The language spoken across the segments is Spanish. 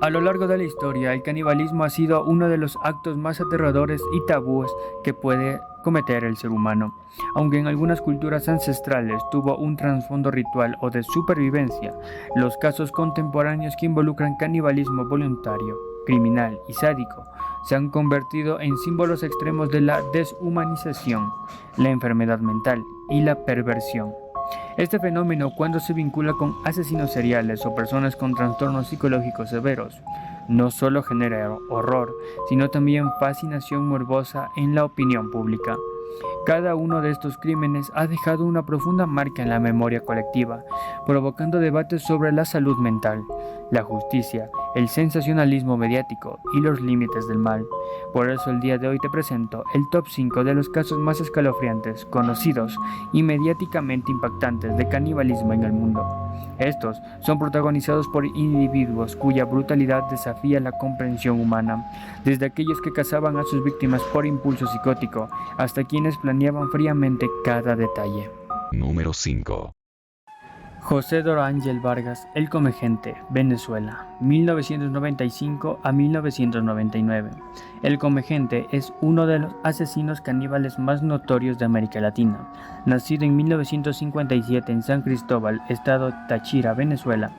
A lo largo de la historia, el canibalismo ha sido uno de los actos más aterradores y tabúes que puede cometer el ser humano. Aunque en algunas culturas ancestrales tuvo un trasfondo ritual o de supervivencia, los casos contemporáneos que involucran canibalismo voluntario, criminal y sádico se han convertido en símbolos extremos de la deshumanización, la enfermedad mental y la perversión. Este fenómeno, cuando se vincula con asesinos seriales o personas con trastornos psicológicos severos, no solo genera horror, sino también fascinación morbosa en la opinión pública. Cada uno de estos crímenes ha dejado una profunda marca en la memoria colectiva, provocando debates sobre la salud mental, la justicia, el sensacionalismo mediático y los límites del mal. Por eso el día de hoy te presento el top 5 de los casos más escalofriantes, conocidos y mediáticamente impactantes de canibalismo en el mundo. Estos son protagonizados por individuos cuya brutalidad desafía la comprensión humana, desde aquellos que cazaban a sus víctimas por impulso psicótico hasta quienes planeaban fríamente cada detalle. Número 5. José Dorángel Vargas, El Comegente, Venezuela, 1995 a 1999. El Comegente es uno de los asesinos caníbales más notorios de América Latina. Nacido en 1957 en San Cristóbal, estado Táchira, Venezuela,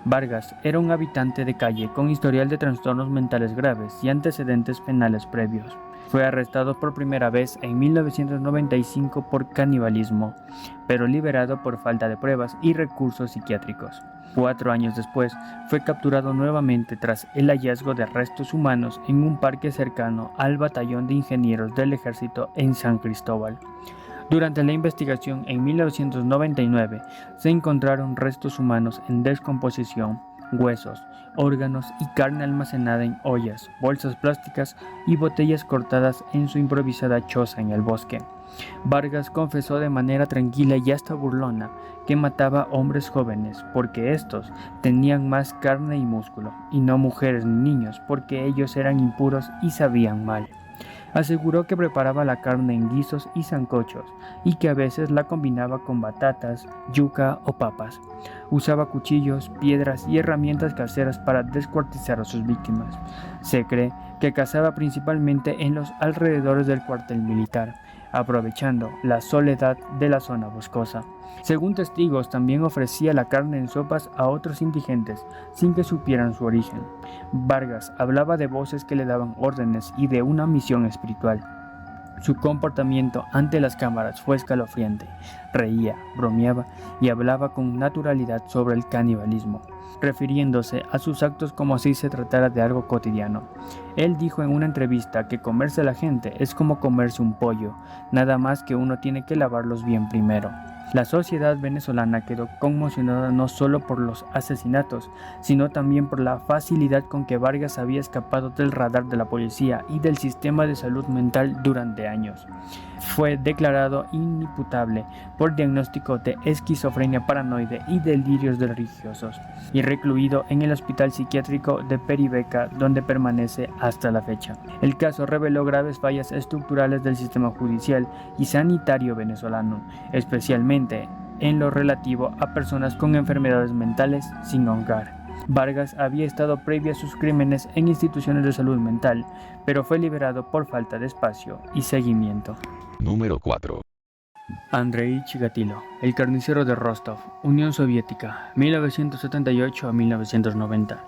Vargas era un habitante de calle con historial de trastornos mentales graves y antecedentes penales previos. Fue arrestado por primera vez en 1995 por canibalismo, pero liberado por falta de pruebas y recursos psiquiátricos. 4 años después, fue capturado nuevamente tras el hallazgo de restos humanos en un parque cercano al batallón de ingenieros del ejército en San Cristóbal. Durante la investigación en 1999, se encontraron restos humanos en descomposición, huesos, órganos y carne almacenada en ollas, bolsas plásticas y botellas cortadas en su improvisada choza en el bosque. Vargas confesó de manera tranquila y hasta burlona que mataba hombres jóvenes porque estos tenían más carne y músculo, y no mujeres ni niños porque ellos eran impuros y sabían mal. Aseguró que preparaba la carne en guisos y sancochos y que a veces la combinaba con batatas, yuca o papas. Usaba cuchillos, piedras y herramientas caseras para descuartizar a sus víctimas. Se cree que cazaba principalmente en los alrededores del cuartel militar, aprovechando la soledad de la zona boscosa. Según testigos, también ofrecía la carne en sopas a otros indigentes sin que supieran su origen. Vargas hablaba de voces que le daban órdenes y de una misión espiritual. Su comportamiento ante las cámaras fue escalofriante. Reía, bromeaba y hablaba con naturalidad sobre el canibalismo, refiriéndose a sus actos como si se tratara de algo cotidiano. Él dijo en una entrevista que comerse a la gente es como comerse un pollo, nada más que uno tiene que lavarlos bien primero. La sociedad venezolana quedó conmocionada no solo por los asesinatos, sino también por la facilidad con que Vargas había escapado del radar de la policía y del sistema de salud mental durante años. Fue declarado inimputable por diagnóstico de esquizofrenia paranoide y delirios religiosos y recluido en el hospital psiquiátrico de Peribeca, donde permanece hasta la fecha. El caso reveló graves fallas estructurales del sistema judicial y sanitario venezolano, especialmente en lo relativo a personas con enfermedades mentales sin hogar. Vargas había estado previo a sus crímenes en instituciones de salud mental, pero fue liberado por falta de espacio y seguimiento. Número 4. Andrei Chikatilo, el carnicero de Rostov, Unión Soviética, 1978 a 1990.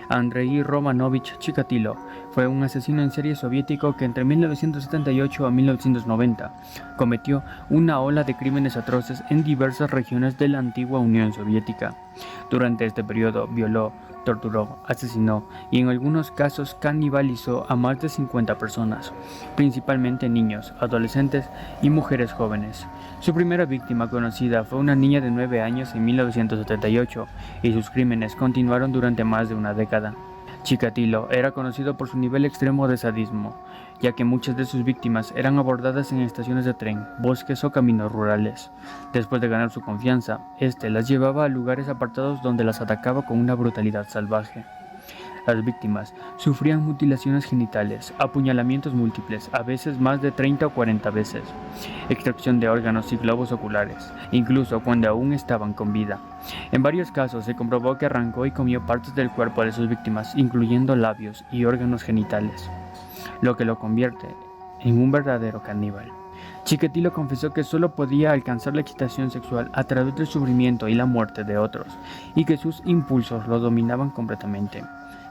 Andrei Romanovich Chikatilo fue un asesino en serie soviético que entre 1978 a 1990 cometió una ola de crímenes atroces en diversas regiones de la antigua Unión Soviética. Durante este periodo violó, torturó, asesinó y en algunos casos canibalizó a más de 50 personas, principalmente niños, adolescentes y mujeres jóvenes. Su primera víctima conocida fue una niña de 9 años en 1978 y sus crímenes continuaron durante más de una década. Chikatilo era conocido por su nivel extremo de sadismo, ya que muchas de sus víctimas eran abordadas en estaciones de tren, bosques o caminos rurales. Después de ganar su confianza, las llevaba a lugares apartados donde las atacaba con una brutalidad salvaje. Las víctimas sufrían mutilaciones genitales, apuñalamientos múltiples, a veces más de 30 o 40 veces, extracción de órganos y globos oculares, incluso cuando aún estaban con vida. En varios casos se comprobó que arrancó y comió partes del cuerpo de sus víctimas, incluyendo labios y órganos genitales, lo que lo convierte en un verdadero caníbal. Chikatilo confesó que solo podía alcanzar la excitación sexual a través del sufrimiento y la muerte de otros, y que sus impulsos lo dominaban completamente.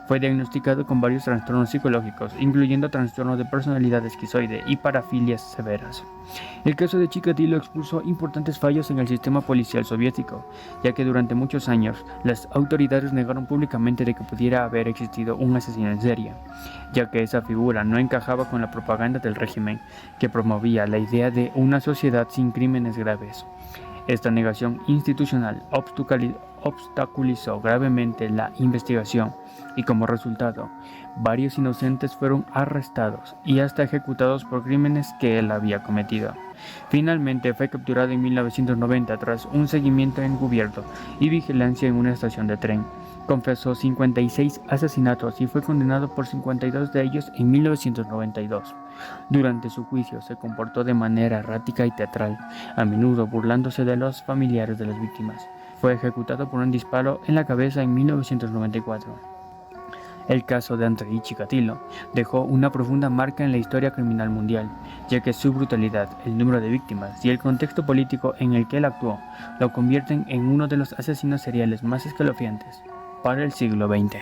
Fue diagnosticado con varios trastornos psicológicos, incluyendo trastornos de personalidad esquizoide y parafilias severas. El caso de Chikatilo expuso importantes fallos en el sistema policial soviético, ya que durante muchos años las autoridades negaron públicamente de que pudiera haber existido un asesino en serie, ya que esa figura no encajaba con la propaganda del régimen, que promovía la idea de una sociedad sin crímenes graves. Esta negación institucional obstaculizó gravemente la investigación y, como resultado, varios inocentes fueron arrestados y hasta ejecutados por crímenes que él había cometido. Finalmente fue capturado en 1990 tras un seguimiento encubierto y vigilancia en una estación de tren. Confesó 56 asesinatos y fue condenado por 52 de ellos en 1992. Durante su juicio se comportó de manera errática y teatral, a menudo burlándose de los familiares de las víctimas. Fue ejecutado por un disparo en la cabeza en 1994. El caso de Andrei Chikatilo dejó una profunda marca en la historia criminal mundial, ya que su brutalidad, el número de víctimas y el contexto político en el que él actuó lo convierten en uno de los asesinos seriales más escalofriantes para el siglo XX.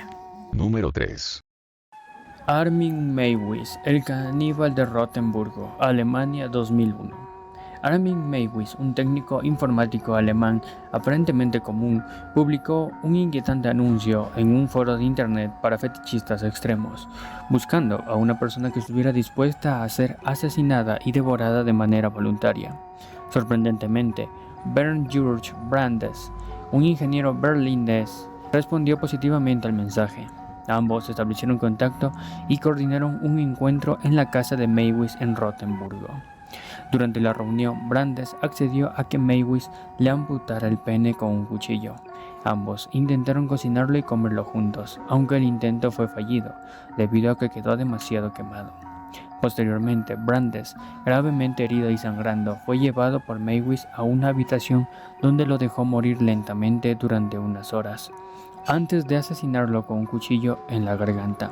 Número 3. Armin Meiwes, el caníbal de Rotenburgo, Alemania 2001. Armin Meiwes, un técnico informático alemán aparentemente común, publicó un inquietante anuncio en un foro de internet para fetichistas extremos, buscando a una persona que estuviera dispuesta a ser asesinada y devorada de manera voluntaria. Sorprendentemente, Bernd Georg Brandes, un ingeniero berlinés, respondió positivamente al mensaje. Ambos establecieron contacto y coordinaron un encuentro en la casa de Meiwes en Rotenburgo. Durante la reunión, Brandes accedió a que Meiwes le amputara el pene con un cuchillo. Ambos intentaron cocinarlo y comerlo juntos, aunque el intento fue fallido, debido a que quedó demasiado quemado. Posteriormente, Brandes, gravemente herido y sangrando, fue llevado por Meiwes a una habitación donde lo dejó morir lentamente durante unas horas, antes de asesinarlo con un cuchillo en la garganta.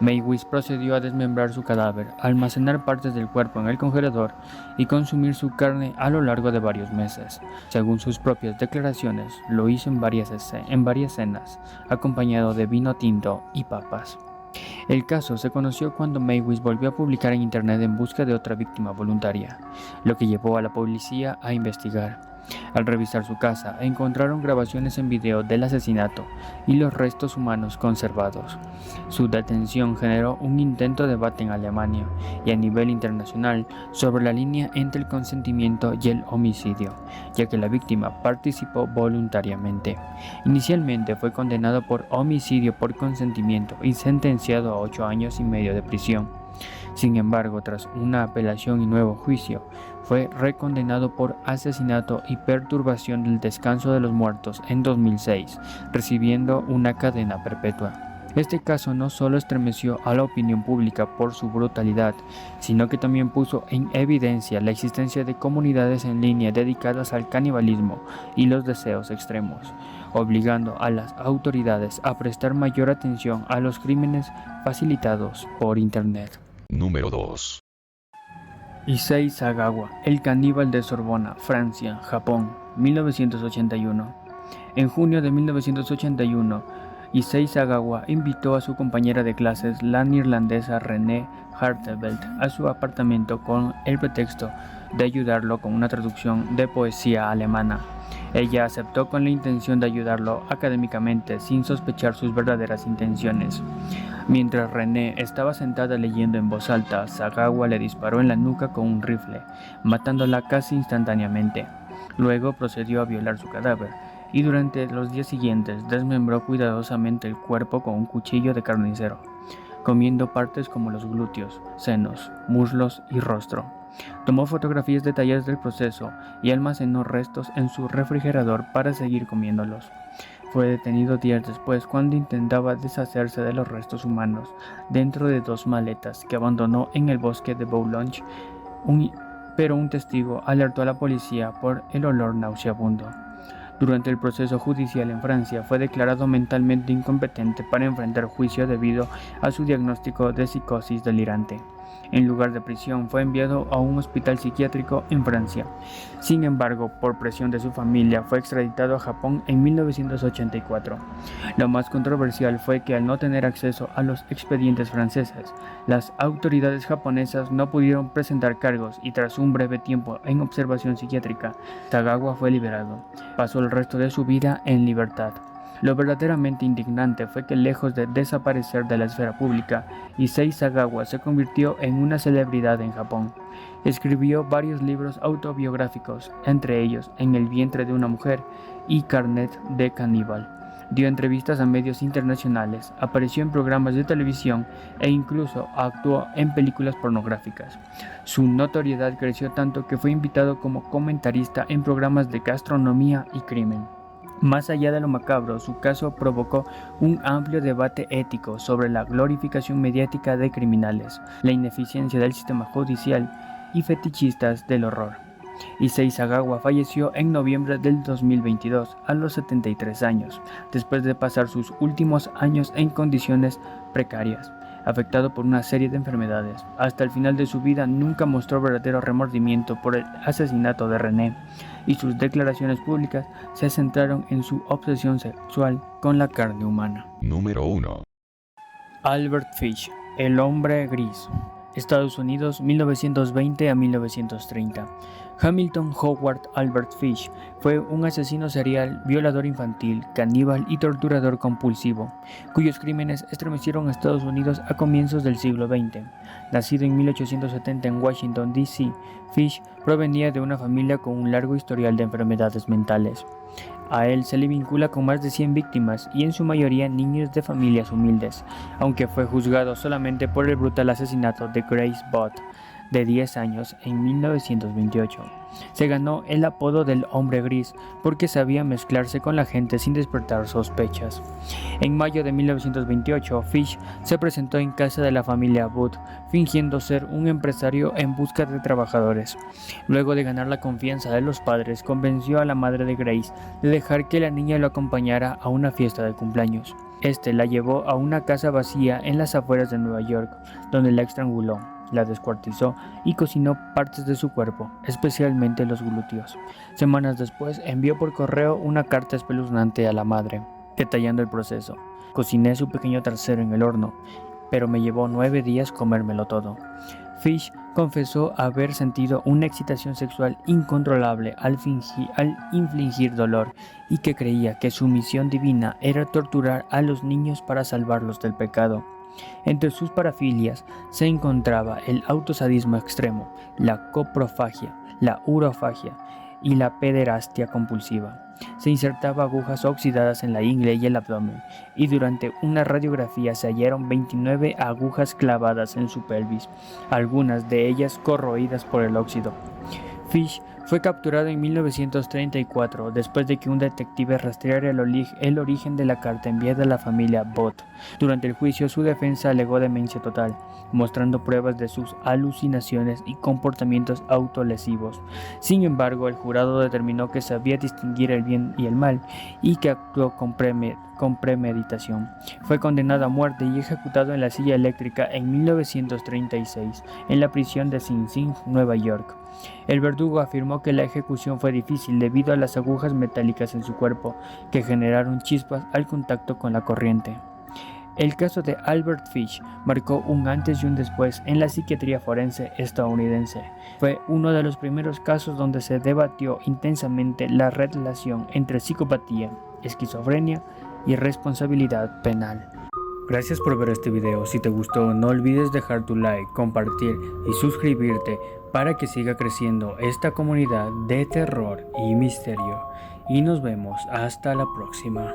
Meiwes procedió a desmembrar su cadáver, almacenar partes del cuerpo en el congelador y consumir su carne a lo largo de varios meses. Según sus propias declaraciones, lo hizo en varias cenas, acompañado de vino tinto y papas. El caso se conoció cuando Meiwes volvió a publicar en internet en busca de otra víctima voluntaria, lo que llevó a la policía a investigar. Al revisar su casa, encontraron grabaciones en video del asesinato y los restos humanos conservados. Su detención generó un intenso debate en Alemania y a nivel internacional sobre la línea entre el consentimiento y el homicidio, ya que la víctima participó voluntariamente. Inicialmente fue condenado por homicidio por consentimiento y sentenciado a 8 años y medio de prisión. Sin embargo, tras una apelación y nuevo juicio, fue recondenado por asesinato y perturbación del descanso de los muertos en 2006, recibiendo una cadena perpetua. Este caso no solo estremeció a la opinión pública por su brutalidad, sino que también puso en evidencia la existencia de comunidades en línea dedicadas al canibalismo y los deseos extremos, obligando a las autoridades a prestar mayor atención a los crímenes facilitados por Internet. Número 2. Issei Sagawa, el caníbal de Sorbona, Francia, Japón, 1981. En junio de 1981, Issei Sagawa invitó a su compañera de clases, la neerlandesa René Hartevelt, a su apartamento con el pretexto de ayudarlo con una traducción de poesía alemana. Ella aceptó con la intención de ayudarlo académicamente, sin sospechar sus verdaderas intenciones. Mientras René estaba sentada leyendo en voz alta, Sagawa le disparó en la nuca con un rifle, matándola casi instantáneamente. Luego procedió a violar su cadáver, y durante los días siguientes desmembró cuidadosamente el cuerpo con un cuchillo de carnicero, comiendo partes como los glúteos, senos, muslos y rostro. Tomó fotografías detalladas del proceso y almacenó restos en su refrigerador para seguir comiéndolos. Fue detenido días después cuando intentaba deshacerse de los restos humanos dentro de 2 maletas que abandonó en el bosque de Boulogne, pero un testigo alertó a la policía por el olor nauseabundo. Durante el proceso judicial en Francia fue declarado mentalmente incompetente para enfrentar juicio debido a su diagnóstico de psicosis delirante. En lugar de prisión fue enviado a un hospital psiquiátrico en Francia. Sin embargo, por presión de su familia fue extraditado a Japón en 1984. Lo más controversial fue que al no tener acceso a los expedientes franceses, las autoridades japonesas no pudieron presentar cargos y tras un breve tiempo en observación psiquiátrica, Sagawa fue liberado. Pasó el resto de su vida en libertad. Lo verdaderamente indignante fue que lejos de desaparecer de la esfera pública, Issei Sagawa se convirtió en una celebridad en Japón. Escribió varios libros autobiográficos, entre ellos En el vientre de una mujer y Carnet de caníbal. Dio entrevistas a medios internacionales, apareció en programas de televisión e incluso actuó en películas pornográficas. Su notoriedad creció tanto que fue invitado como comentarista en programas de gastronomía y crimen. Más allá de lo macabro, su caso provocó un amplio debate ético sobre la glorificación mediática de criminales, la ineficiencia del sistema judicial y fetichistas del horror. Issei Sagawa falleció en noviembre del 2022 a los 73 años, después de pasar sus últimos años en condiciones precarias, afectado por una serie de enfermedades. Hasta el final de su vida nunca mostró verdadero remordimiento por el asesinato de René, y sus declaraciones públicas se centraron en su obsesión sexual con la carne humana. Número 1. Albert Fish, el hombre gris. Estados Unidos, 1920 a 1930. Hamilton Howard Albert Fish fue un asesino serial, violador infantil, caníbal y torturador compulsivo, cuyos crímenes estremecieron a Estados Unidos a comienzos del siglo XX. Nacido en 1870 en Washington, D.C., Fish provenía de una familia con un largo historial de enfermedades mentales. A él se le vincula con más de 100 víctimas y en su mayoría niños de familias humildes, aunque fue juzgado solamente por el brutal asesinato de Grace Bott, de 10 años, en 1928. Se ganó el apodo del hombre gris porque sabía mezclarse con la gente sin despertar sospechas. En mayo de 1928, Fish se presentó en casa de la familia Booth, fingiendo ser un empresario en busca de trabajadores. Luego de ganar la confianza de los padres, convenció a la madre de Grace de dejar que la niña lo acompañara a una fiesta de cumpleaños. Este la llevó a una casa vacía en las afueras de Nueva York, donde la estranguló, la descuartizó y cocinó partes de su cuerpo, especialmente los glúteos. Semanas después envió por correo una carta espeluznante a la madre, detallando el proceso. Cociné su pequeño trasero en el horno, pero me llevó 9 días comérmelo todo. Fish confesó haber sentido una excitación sexual incontrolable al infligir dolor y que creía que su misión divina era torturar a los niños para salvarlos del pecado. Entre sus parafilias se encontraba el autosadismo extremo, la coprofagia, la urofagia y la pederastia compulsiva. Se insertaba agujas oxidadas en la ingle y el abdomen, y durante una radiografía se hallaron 29 agujas clavadas en su pelvis, algunas de ellas corroídas por el óxido. Fish fue capturado en 1934 después de que un detective rastreara el origen de la carta enviada a la familia Bott. Durante el juicio, su defensa alegó demencia total, mostrando pruebas de sus alucinaciones y comportamientos autolesivos. Sin embargo, el jurado determinó que sabía distinguir el bien y el mal y que actuó con premeditación. Fue condenado a muerte y ejecutado en la silla eléctrica en 1936 en la prisión de Sing Sing, Nueva York. El verdugo afirmó que la ejecución fue difícil debido a las agujas metálicas en su cuerpo, que generaron chispas al contacto con la corriente. El caso de Albert Fish marcó un antes y un después en la psiquiatría forense estadounidense. Fue uno de los primeros casos donde se debatió intensamente la relación entre psicopatía, esquizofrenia y responsabilidad penal. Gracias por ver este video. Si te gustó, no olvides dejar tu like, compartir y suscribirte para que siga creciendo esta comunidad de terror y misterio. Y nos vemos hasta la próxima.